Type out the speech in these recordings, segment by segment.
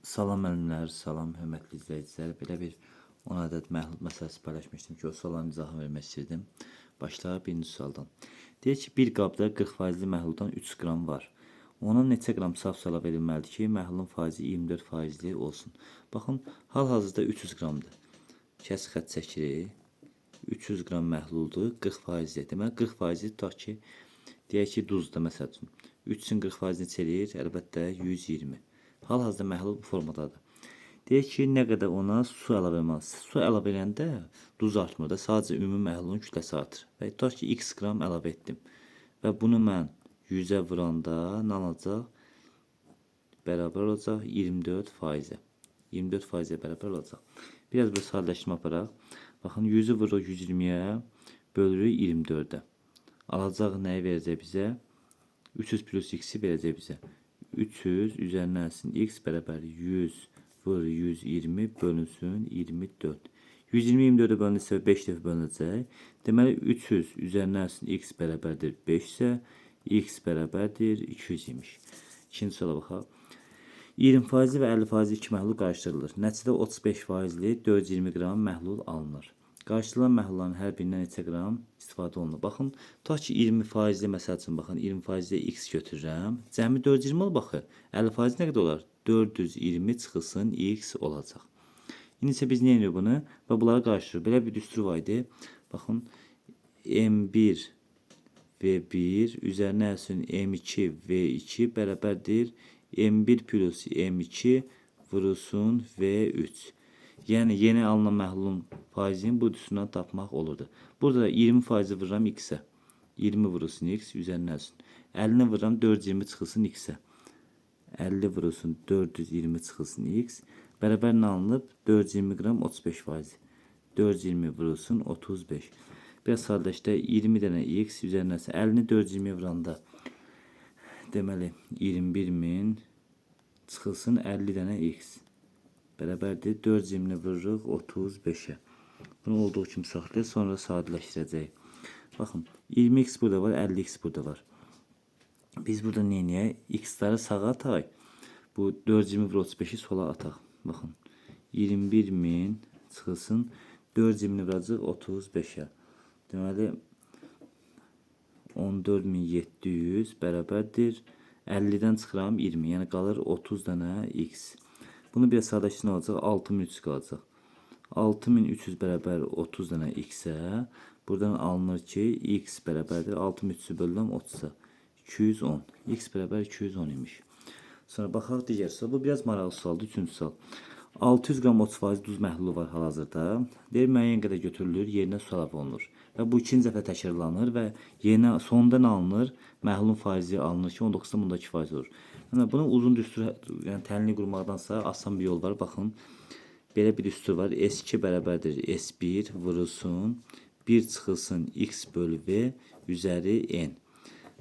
Salam müəllimlər, salam hörmətli izləyicilər. Belə bir 10 ədəd məhlul məsələsi paylaşmışdım ki, o sualların izahını vermək istirdim. Başlayaq birinci sualdan. Deyək ki, bir qabda 40%li məhluldan 3 qram var. Ona neçə qram saf su əlavə edilməlidir ki, məhlulun faizi 24%li olsun. Baxın, hal-hazırda 300 qramdır. Kəskin xətt çəkirik. 300 qram məhluldur, 40%. Deməli 40% tutaq ki, deyək ki, duzdur məsəl üçün. 3-ün 40%-ni neçə eləyir? Əlbəttə 120. Hal-hazırda məhlul bu formadadır. Deyək ki, nə qədər ona su əlavə etməlisən. Su əlavə edəndə duz artmır da, sadəcə ümumi məhlulun kütləsi artır. Və tutaq ki, x qram əlavə etdim. Və bunu mən 100-ə vuranda nə olacaq? Bərabər olacaq 24%. 24%-ə bərabər olacaq. Biraz bir sadələşdirmə aparaq. Baxın, 100-ü vururuq 120-yə, bölürük 24-ə. Alacaq nəyi verəcək bizə? 300 plus x-i verəcək bizə. 300 üzərinə əlsin x bərabər 100 vur 120 bölünsün 24. 120 24-ə bölünürsə 5 dəfə bölünəcək. Deməli 300 üzərinə əlsin x bərabərdir 5 isə x bərabərdir 200 imiş. İkinci suala baxaq. 20% və 50% iki məhlul qarışdırılır. Nəticədə 35%li 420 qram məhlul alınır. Qarşılanan məhlulların hər birindən neçə qram istifadə olunur? Baxın, tutaq ki 20%li məsəl üçün baxın 20%li x götürürəm. Cəmi 420 ol baxı. 50% nə qədər olar? 420 çıxılsın x olacaq. İndi isə biz nə edirik bunu? Və bunları qarşılayırıq. Belə bir düstur var idi. Baxın, m1 v1 üzərinə əlsin m2 v2 bərabərdir m1 plus m2 vurulsun v3. Yəni yeni alınan məhlulun faizini bu düsturdan tapmaq olurdu. Burada da 20% vururam x-ə. 20 vurulsun x üzərinə əlsin. 50-ni vururam 420 çıxılsın x-ə. 50 vurulsun 420 çıxılsın x. Bərabər nə alınıb? 420 qram 35%. 420 vurulsun 35. Biraz sadələşdə 20 dənə x üzərinə əlsin. 50-ni 420 vuranda deməli 21.000 çıxılsın 50 dənə x. Bərabərdir 420-ni vururuq 35-ə. Bunu olduğu kimi saxlayır, sonra sadələşdirəcəyik. Baxın, 20x burada var, 50x burada var. Biz burada neyiniyək? X-ləri sağa ataq. Bu 420 vur 35-i sola ataq. Baxın, 21.000 çıxılsın 420-ni vuracaq 35-ə. Deməli, 14.700 bərabərdir 50-dən çıxıram 20, yəni qalır 30 dənə x. Bunu bir sadələşdirsə nə olacaq? 6300 qalacaq. 6300 bərabər 30 dənə x-ə. Buradan alınır ki, x bərabərdir 6300 bölünən 30-a. 210. X bərabər 210 imiş. Sonra baxaq digər sual. Bu biraz maraqlı sualdır. Üçüncü sual. 600 qram 30% duz məhlulu var hal-hazırda. Deyir, müəyyən qədər götürülür, yerinə su əlavə olunur. Və bu ikinci dəfə təkrarlanır və yerinə sonunda nə alınır? Məhlulun faizi alınır ki, 19.2% olur. Yəni, bunu uzun düstur, yəni təlini qurmaqdansa asan bir yol var. Baxın, belə bir düstur var. S2 bərabərdir S1 vurulsun 1 çıxılsın x bölü v üzəri n.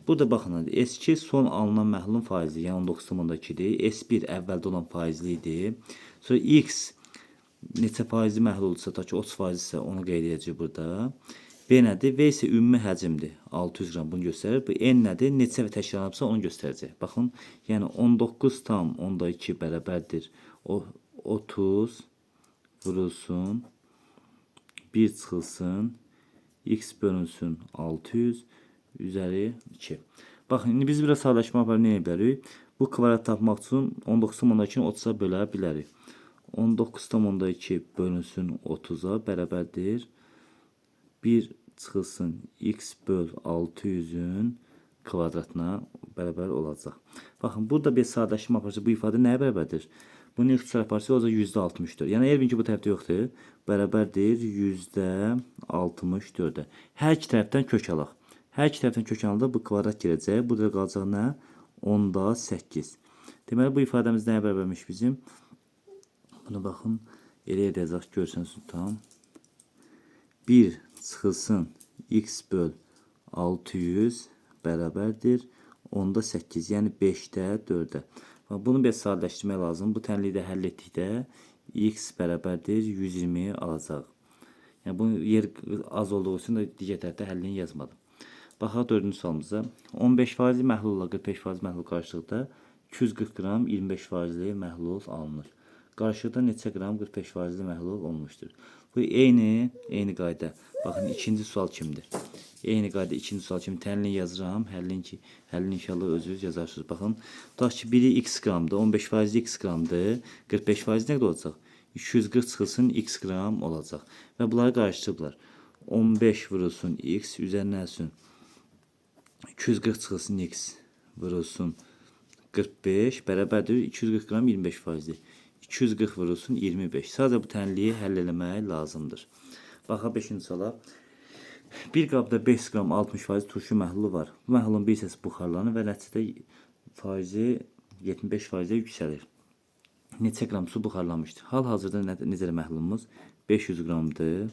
Burada baxın, S2 son alınan məhlulun faizi, yəni 19.2-dir. S1 əvvəldə olan faizli idi. Sonra x neçə faizli məhlulsa, ta ki 30% isə onu qeyd edəcək burada. V nədir? V isə ümumi həcmdir. 600 qram bunu göstərir. Bu n nədir? Neçə və təkrarlanıbsa onu göstərəcək. Baxın, yəni 19,2 bərabərdir. 30 vurulsun 1 çıxılsın x bölünsün 600 üzəri 2. Baxın, indi biz biraz sadələşmə aparıb nə edə bilərik? Bu kvadrat tapmaq üçün 19,2-ni 30-a bölə bilərik. 19,2 bölünsün 30-a bərabərdir 1 çıxılsın x böl 600-ün kvadratına bərabər olacaq. Baxın, burada bir sadələşmə aparsa bu ifadə nəyə bərabərdir? Bunu ixtisar aparsa olacaq %64. Yəni, elvin ki, bu tərəfdə yoxdur. Bərabərdir %64-ə. Hər iki tərəfdən kök alaq. Hər iki tərəfdən kök alanda bu kvadrat girəcək. Burada qalacaq nə? 10-8. Deməli, bu ifadəmiz nəyə bərabərmiş bizim? Bunu baxın, elə edəcək, görsəniz tam. 1 çıxılsın x böl 600 bərabərdir 10-8, yəni 5-də 4-ə. Bunu bir sadələşdirmək lazım. Bu tənliyi də həll etdikdə x bərabərdir 120 alacaq. Yəni, bu yer az olduğu üçün də digər tərəfdə həllini yazmadım. Baxaq 4-cü sualımıza. 15% məhlulla 45% məhlul qarşılıqda 240 qram 25 faizli məhlul alınır. Qarşıda neçə qram 45 faizli məhlul olmuşdur? Bu eyni qayda. Baxın, ikinci sual kimdir? Eyni qayda ikinci sual kimi tənlini yazıram. Həllini inşallah özünüz yazarsınız. Baxın, tutaq ki, biri x qramdır, 15 faizli x qramdır. 45 faiz nə qədər olacaq? 240 çıxılsın x qram olacaq. Və bunları qarışdırıblar. 15 vurulsun x üzərinə əlsin 240 çıxılsın x vurulsun 45 bərabərdir 240 qram 25 faizli. 240 vurulsun 25. Sadəcə bu tənliyi həll eləmək lazımdır. Baxa 5-ci suala. Bir qabda 5 qram 60 faiz turşu məhlulu var. Bu məhlulun bir hissəsi buxarlanır və nəticədə faizi 75 faizə yüksəlir. Neçə qram su buxarlanmışdır? Hal-hazırda necə məhlulumuz 500 qramdır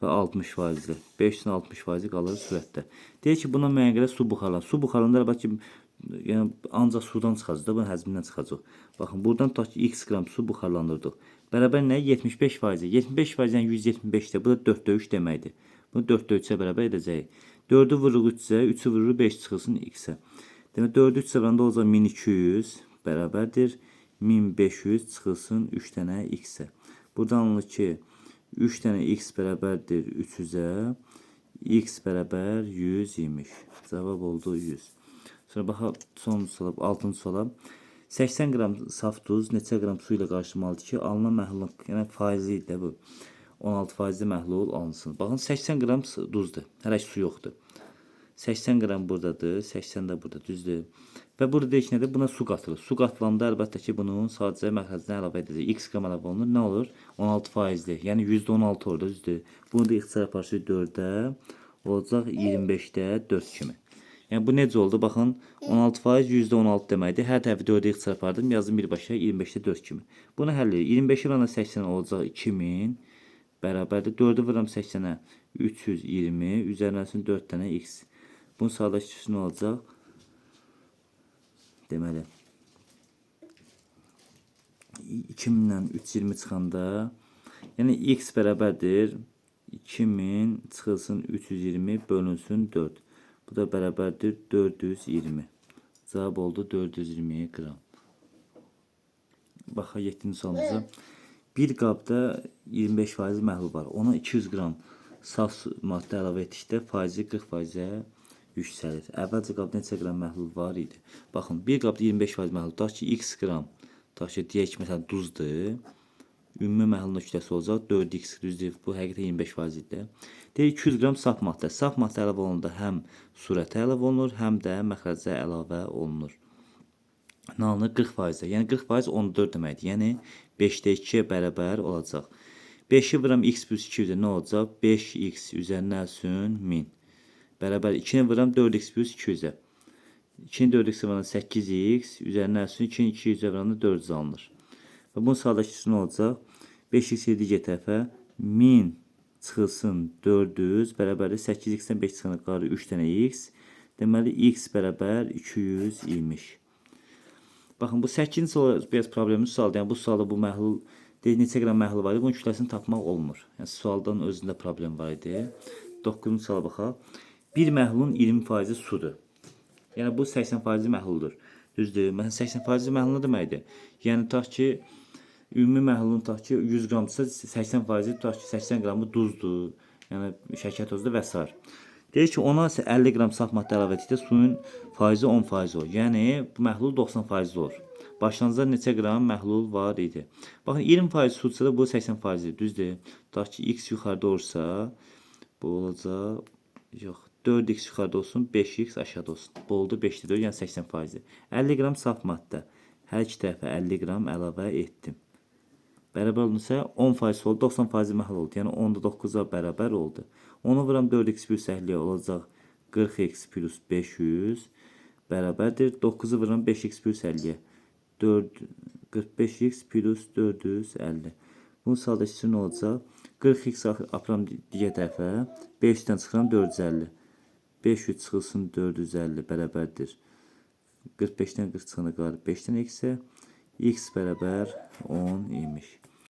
və 60 faizli. 500-ün 60 faizi qalır sürətdə. Deyək ki, buna müəyyən qədər su buxarlanır. Su buxarlanır, əlbəttə ki, yəni ancaq sudan çıxacaq da, bunun həzmindən çıxacaq. Baxın, buradan tutaq ki, x qram su buxarlandırdıq. Bərabər nə? 75 faizi. 75 faizdən 175-də, bu da 4-də 3 deməkdir. Bunu 4-də 3-ə bərabər edəcəyik. 4-ü vururuq 3-ə, 3-ü vururuq 5 çıxılsın x-ə. Demək, 4-ü 3-ə vuranda olacaq 1200 bərabərdir. 1500 çıxılsın 3 dənə x-ə. Buradan alınır ki, 3 dənə x bərabərdir 300-ə. X bərabər 100 imiş. Cavab oldu 100. Sonra baxaq son suala, 6-cı suala. 80 qram saf duz neçə qram su ilə qarışdırılmalıdır ki, alınan məhlulun, yəni faizi də bu 16 faizli məhlul alınsın. Baxın, 80 qram duzdur. Hələ su yoxdur. 80 qram buradadır, 80 də burada, düzdür. Və burada deyək nədir? Buna su qatılır. Su qatılanda əlbəttə ki, bunun sadəcə məxrəcinə əlavə edəcək. X qram əlavə olunur. Nə olur? 16 faizli. Yəni %16 orada, düzdür. Bunu da ixtisar aparırsınız 4-də. Olacaq 25-də 4 kimi. Yəni bu necə oldu? Baxın, 16 faiz %16 deməkdir. Hər tərəfi 4-ə ixtisar apardım. Yazdım birbaşa 25-də 4 kimi. Bunu həll edir. 25 vuranda 80 olacaq 2000 bərabərdir. 4-ü vuram 80-ə 320 üzərinə 4 dənə x. Bunun sadələşdirmesi nə olacaq? Deməli 2000-dən 320 çıxanda, yəni x bərabərdir 2000 çıxılsın 320 bölünsün 4. Bu da bərabərdir 420. Cavab oldu 420 qram. Baxaq 7-ci sualımıza. Bir qabda 25 faiz məhlul var. Ona 200 qram saf maddə əlavə etdikdə faizi 40 faizə yüksəlir. Əvvəlcə qabda neçə qram məhlul var idi? Baxın, bir qabda 25 faiz məhlul. Tutaq ki, x qram. Tutaq ki, deyək ki, məsələn, duzdur. Ümumi məhlulun kütləsi olacaq 4x, düzdür. Bu həqiqətən 25 faiz idi. Deyək 200 qram saf maddə. Saf maddə əlavə olunanda həm surətə əlavə olunur, həm də məxrəcə əlavə olunur. Nə alınır? 40 faizə. Yəni 40 faiz 14 deməkdir. Yəni 5-də 2-yə bərabər olacaq. 5-i vuram x plus 200-ə nə olacaq? 5x üzərinə əlsin 1000. Bərabər 2-ni vuram 4x plus 200-ə. 2-ni 4x-ə vuranda 8x üzərinə əlsin 2-ni 200-ə vuranda 400 alınır. Və bunun sadələşdirmesi nə olacaq? 5x digər tərəfə 1000 çıxılsın 400 bərabərdir 8x-dən 5 çıxana qarı 3 dənə x. Deməli x bərabər 200 imiş. Baxın, bu 8-ci sual biraz problemli sualdır. Yəni bu sualda bu məhlul neçə qram məhlul var idi, bunun kütləsini tapmaq olmur. Yəni sualdan özündə problem var idi. 9-cu suala baxaq. Bir məhlulun 20% sudur. Yəni bu 80% məhluldur. Düzdür? Məsələn 80% məhlul nə deməkdir? Yəni tutaq ki, ümumi məhlulun tutaq ki 100 qramdırsa 80% tutaq ki 80 qramı duzdur. Yəni şəkər tozudur və s. Deyir ki, ona 50 qram saf maddə əlavə etdikdə suyun faizi 10% olur. Yəni bu məhlul 90% olur. Başlanğıcda neçə qram məhlul var idi? Baxın, 20% sudsa da bu 80%-dir. Düzdür? Tutaq ki x yuxarıda olursa bu olacaq, yox, 4x yuxarıda olsun, 5x aşağıda olsun. Bu oldu 5-də 4, yəni 80%. 50 qram saf maddə. Hər iki tərəfə 50 qram əlavə etdim. Bərabər olunsa 10% oldu, 90% məhlul oldu. Yəni 10-da 9-a bərabər oldu. Onu vuram 4x plus 50 olacaq 40x plus 500 bərabərdir. 9-u vuram 5x plus 50-yə. 45x plus 450. Bunun sadələşdirmesi nə olacaq? 40x aparam digər tərəfə. 500-dən çıxıram 450. 500 çıxılsın 450 bərabərdir. 45-dən 40 çıxana qarı 5-dən x-ə. X bərabər 10 imiş.